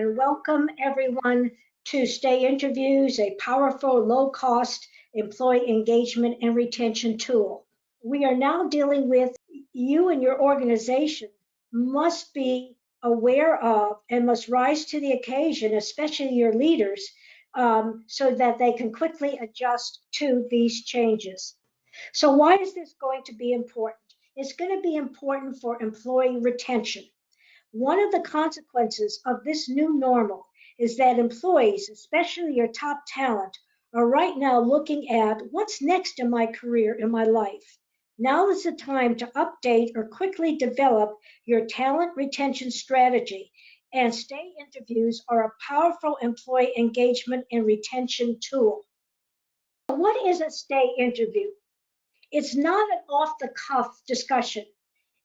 and welcome everyone to Stay Interviews, a powerful, low-cost employee engagement and retention tool. We are now dealing with you and your organization must be aware of and must rise to the occasion, especially your leaders, so that they can quickly adjust to these changes. So why is this going to be important? It's going to be important for employee retention. One of the consequences of this new normal is that employees, especially your top talent, are right now looking at what's next in my career, in my life. Now is the time to update or quickly develop your talent retention strategy. And stay interviews are a powerful employee engagement and retention tool. What is a stay interview? It's not an off-the-cuff discussion.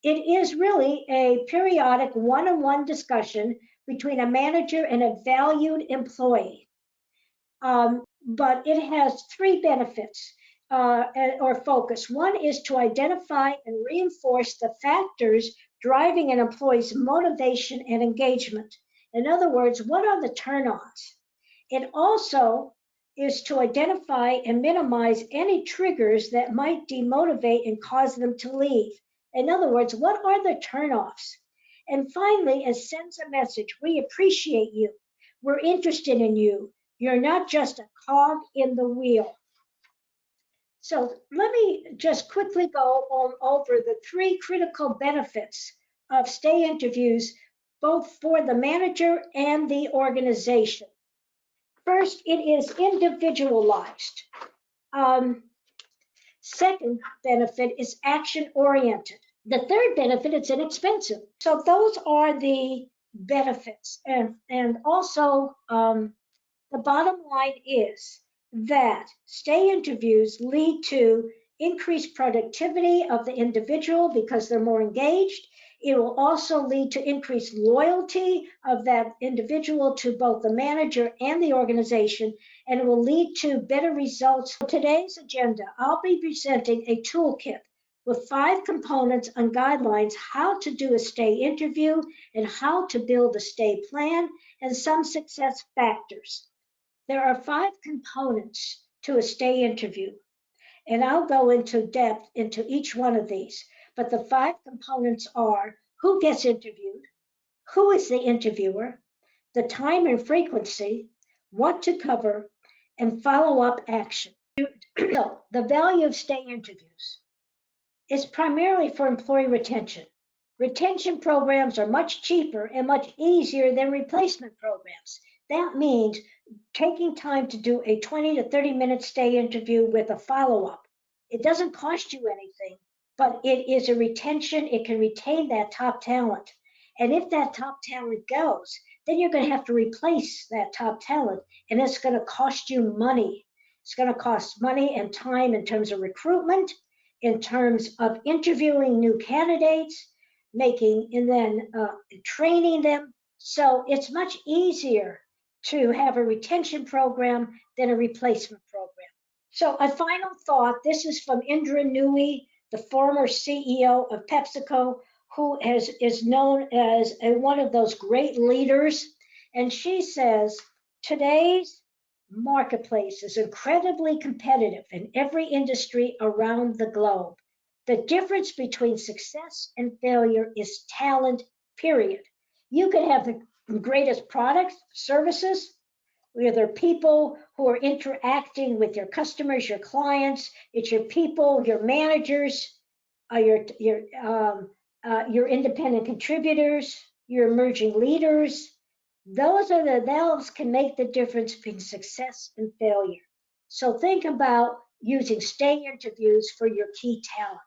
It is really a periodic one-on-one discussion between a manager and a valued employee. But it has three benefits or focus. One is to identify and reinforce the factors driving an employee's motivation and engagement. In other words, what are the turn-ons? It also is to identify and minimize any triggers that might demotivate and cause them to leave. In other words, what are the turnoffs? And finally, it sends a message. We appreciate you. We're interested in you. You're not just a cog in the wheel. So let me just quickly go over the three critical benefits of stay interviews, both for the manager and the organization. First, it is individualized. Second benefit is action-oriented. The third benefit, it's inexpensive. So those are the benefits. And also, the bottom line is that stay interviews lead to increased productivity of the individual because they're more engaged. It will also lead to increased loyalty of that individual to both the manager and the organization, and it will lead to better results. For today's agenda, I'll be presenting a toolkit with 5 components and guidelines how to do a stay interview and how to build a stay plan and some success factors. There are 5 components to a stay interview, and I'll go into depth into each one of these. But the 5 components are who gets interviewed, who is the interviewer, the time and frequency, what to cover, and follow-up action. So, the value of stay interviews is primarily for employee retention. Retention programs are much cheaper and much easier than replacement programs. That means taking time to do a 20 to 30-minute stay interview with a follow-up. It doesn't cost you anything, but it is a retention. It can retain that top talent. And if that top talent goes, then you're going to have to replace that top talent, and it's going to cost you money. It's going to cost money and time in terms of recruitment, in terms of interviewing new candidates, making and then training them. So it's much easier to have a retention program than a replacement program. So a final thought, this is from Indra Nooyi, the former CEO of PepsiCo, who is known as one of those great leaders. And she says, today's marketplace is incredibly competitive in every industry around the globe. The difference between success and failure is talent, period. You can have the greatest products, services, where there are people who are interacting with your customers, your clients, it's your people, your managers, your independent contributors, your emerging leaders. Those can make the difference between success and failure. So think about using stay interviews for your key talent.